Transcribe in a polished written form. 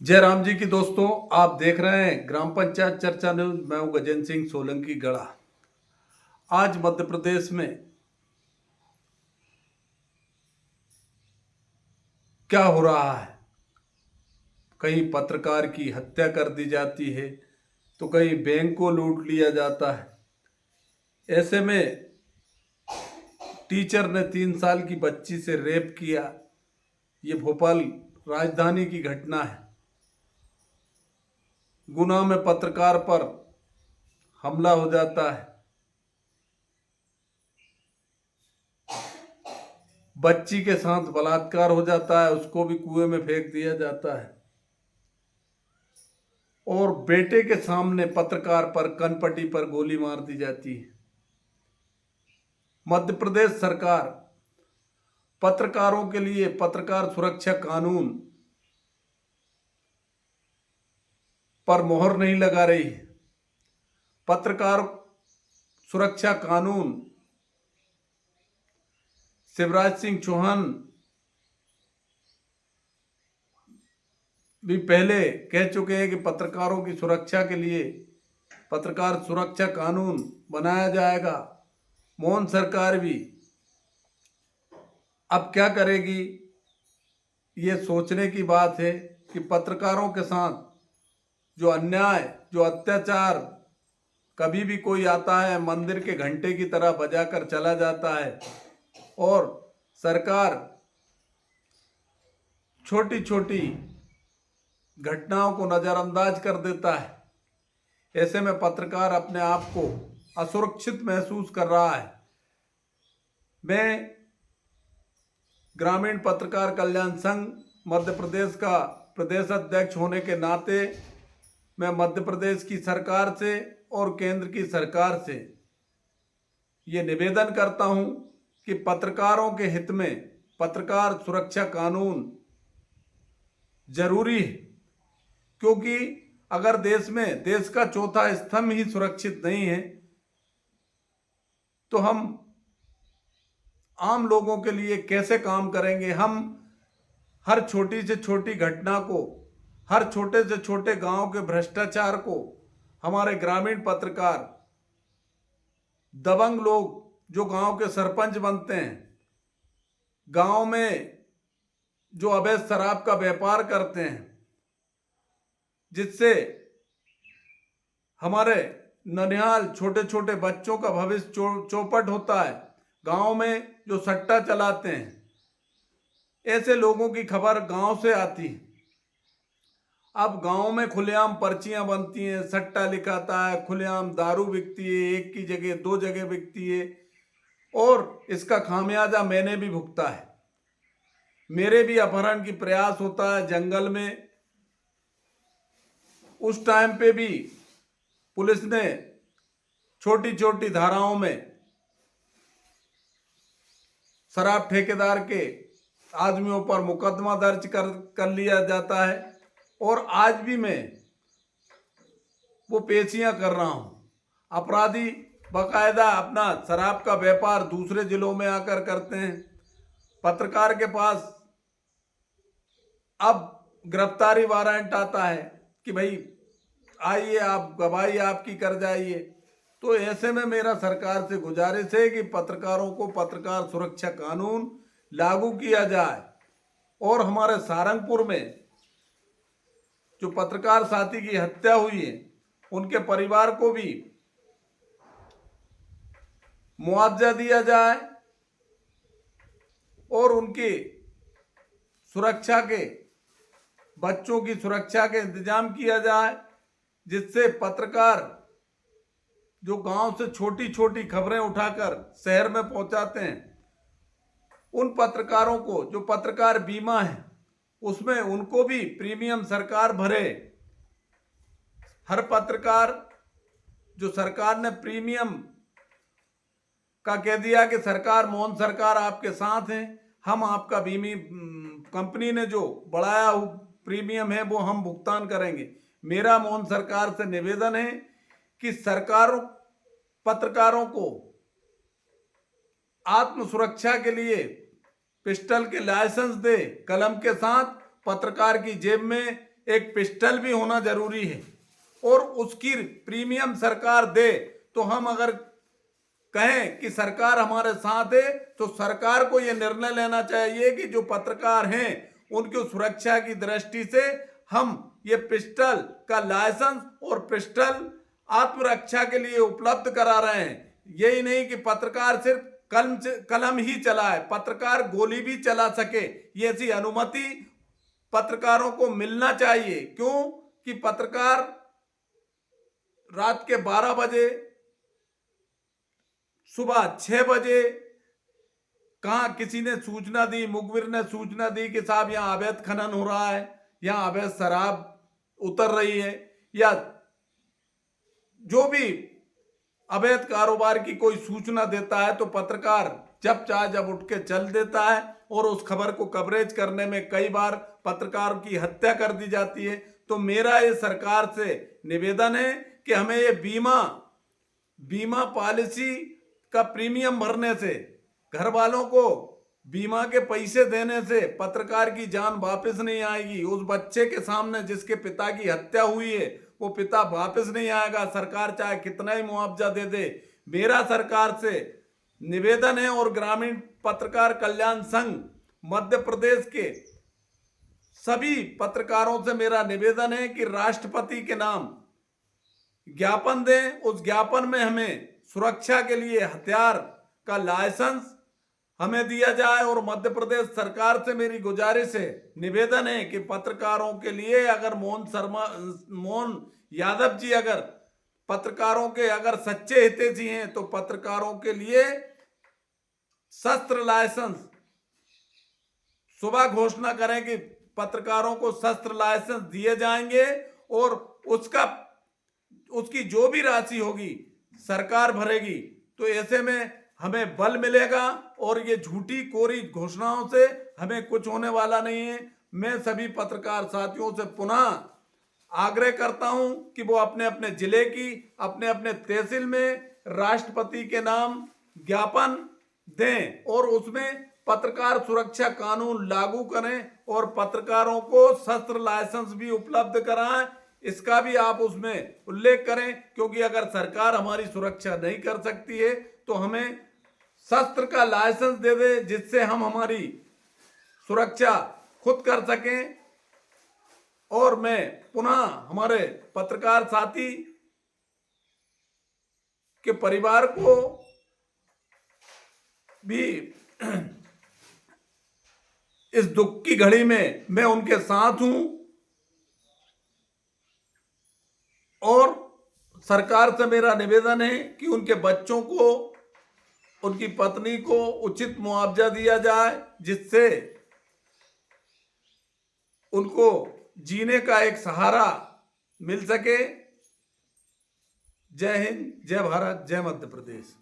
जय राम जी की दोस्तों, आप देख रहे हैं ग्राम पंचायत चर्चा न्यूज। मैं हूं गजेंद्र सिंह सोलंकी गढ़ा। आज मध्य प्रदेश में क्या हो रहा है? कहीं पत्रकार की हत्या कर दी जाती है, तो कहीं बैंक को लूट लिया जाता है। ऐसे में टीचर ने 3 साल की बच्ची से रेप किया। ये भोपाल राजधानी की घटना है। गुना में पत्रकार पर हमला हो जाता है। बच्ची के साथ बलात्कार हो जाता है, उसको भी कुएं में फेंक दिया जाता है। और बेटे के सामने पत्रकार पर कनपटी पर गोली मार दी जाती है। मध्य प्रदेश सरकार पत्रकारों के लिए पत्रकार सुरक्षा कानून पर मोहर नहीं लगा रही है। पत्रकार सुरक्षा कानून शिवराज सिंह चौहान भी पहले कह चुके हैं कि पत्रकारों की सुरक्षा के लिए पत्रकार सुरक्षा कानून बनाया जाएगा। मोहन सरकार भी अब क्या करेगी, ये सोचने की बात है कि पत्रकारों के साथ जो अन्याय, जो अत्याचार, कभी भी कोई आता है मंदिर के घंटे की तरह बजाकर चला जाता है और सरकार छोटी छोटी घटनाओं को नज़रअंदाज कर देता है। ऐसे में पत्रकार अपने आप को असुरक्षित महसूस कर रहा है। मैं ग्रामीण पत्रकार कल्याण संघ मध्य प्रदेश का प्रदेश अध्यक्ष होने के नाते मैं मध्य प्रदेश की सरकार से और केंद्र की सरकार से ये निवेदन करता हूं कि पत्रकारों के हित में पत्रकार सुरक्षा कानून जरूरी है। क्योंकि अगर देश का चौथा स्तंभ ही सुरक्षित नहीं है, तो हम आम लोगों के लिए कैसे काम करेंगे? हम हर छोटी से छोटी घटना को, हर छोटे से छोटे गांव के भ्रष्टाचार को हमारे ग्रामीण पत्रकार, दबंग लोग जो गांव के सरपंच बनते हैं, गांव में जो अवैध शराब का व्यापार करते हैं, जिससे हमारे ननिहाल छोटे छोटे बच्चों का भविष्य चौपट होता है, गांव में जो सट्टा चलाते हैं, ऐसे लोगों की खबर गांव से आती है। अब गांव में खुलेआम पर्चियां बनती हैं, सट्टा लिखाता है, खुलेआम दारू बिकती है, एक की जगह 2 जगह बिकती है और इसका खामियाजा मैंने भी भुगता है। मेरे भी अपहरण की प्रयास होता है जंगल में। उस टाइम पे भी पुलिस ने छोटी छोटी धाराओं में शराब ठेकेदार के आदमियों पर मुकदमा दर्ज कर लिया जाता है। और आज भी मैं वो पेशियां कर रहा हूं। अपराधी बाकायदा अपना शराब का व्यापार दूसरे जिलों में आकर करते हैं। पत्रकार के पास अब गिरफ्तारी वारंट आता है कि भाई आइए, आप गवाही आपकी कर जाइए। तो ऐसे में मेरा सरकार से गुजारिश है कि पत्रकारों को पत्रकार सुरक्षा कानून लागू किया जाए और हमारे सारंगपुर में जो पत्रकार साथी की हत्या हुई है, उनके परिवार को भी मुआवजा दिया जाए और उनकी सुरक्षा के, बच्चों की सुरक्षा के इंतजाम किया जाए, जिससे पत्रकार जो गांव से छोटी छोटी खबरें उठाकर शहर में पहुंचाते हैं, उन पत्रकारों को, जो पत्रकार बीमा है उसमें उनको भी प्रीमियम सरकार भरे। हर पत्रकार, जो सरकार ने प्रीमियम का कह दिया कि सरकार, मोहन सरकार आपके साथ है, हम आपका बीमी कंपनी ने जो बढ़ाया प्रीमियम है वो हम भुगतान करेंगे। मेरा मोहन सरकार से निवेदन है कि सरकार पत्रकारों को आत्म सुरक्षा के लिए पिस्टल के लाइसेंस दे, कलम के साथ पत्रकार की जेब में एक पिस्टल भी होना जरूरी है और उसकी प्रीमियम सरकार दे। तो हम अगर कहें कि सरकार हमारे साथ है तो सरकार को यह निर्णय लेना चाहिए कि जो पत्रकार हैं उनकी सुरक्षा की दृष्टि से हम ये पिस्टल का लाइसेंस और पिस्टल आत्मरक्षा के लिए उपलब्ध करा रहे हैं। यही नहीं कि पत्रकार सिर्फ कलम ही चलाए, पत्रकार गोली भी चला सके, ये ऐसी अनुमति पत्रकारों को मिलना चाहिए। क्यों कि पत्रकार रात के 12 बजे, सुबह 6 बजे कहाँ किसी ने सूचना दी, मुखबिर ने सूचना दी कि साहब यहाँ अवैध खनन हो रहा है, यहाँ अवैध शराब उतर रही है, या जो भी अवैध कारोबार की कोई सूचना देता है तो पत्रकार जब चाहे जब उठ के चल देता है और उस खबर को कवरेज करने में कई बार पत्रकार की हत्या कर दी जाती है। तो मेरा ये सरकार से निवेदन है कि हमें ये बीमा पॉलिसी का प्रीमियम भरने से, घर वालों को बीमा के पैसे देने से पत्रकार की जान वापस नहीं आएगी। उस बच्चे के सामने जिसके पिता की हत्या हुई है वो पिता वापस नहीं आएगा, सरकार चाहे कितना ही मुआवजा दे दे। मेरा सरकार से निवेदन है और ग्रामीण पत्रकार कल्याण संघ मध्य प्रदेश के सभी पत्रकारों से मेरा निवेदन है कि राष्ट्रपति के नाम ज्ञापन दें, उस ज्ञापन में हमें सुरक्षा के लिए हथियार का लाइसेंस हमें दिया जाए। और मध्य प्रदेश सरकार से मेरी गुजारिश है, निवेदन है कि पत्रकारों के लिए अगर मोहन यादव जी अगर पत्रकारों के अगर सच्चे हितैषी हैं तो पत्रकारों के लिए शस्त्र लाइसेंस सुबह घोषणा करें कि पत्रकारों को शस्त्र लाइसेंस दिए जाएंगे और उसकी जो भी राशि होगी सरकार भरेगी। तो ऐसे में हमें बल मिलेगा और ये झूठी कोरी घोषणाओं से हमें कुछ होने वाला नहीं है। मैं सभी पत्रकार साथियों से पुनः आग्रह करता हूं कि वो अपने अपने जिले की, अपने अपने तहसील में राष्ट्रपति के नाम ज्ञापन दें और उसमें पत्रकार सुरक्षा कानून लागू करें और पत्रकारों को शस्त्र लाइसेंस भी उपलब्ध कराएं। इसका भी आप उसमें उल्लेख करें, क्योंकि अगर सरकार हमारी सुरक्षा नहीं कर सकती है तो हमें शस्त्र का लाइसेंस दे दे जिससे हम हमारी सुरक्षा खुद कर सकें। और मैं पुनः हमारे पत्रकार साथी के परिवार को भी इस दुख की घड़ी में मैं उनके साथ हूं और सरकार से मेरा निवेदन है कि उनके बच्चों को, उनकी पत्नी को उचित मुआवजा दिया जाए जिससे उनको जीने का एक सहारा मिल सके। जय हिंद, जय भारत, जय मध्य प्रदेश।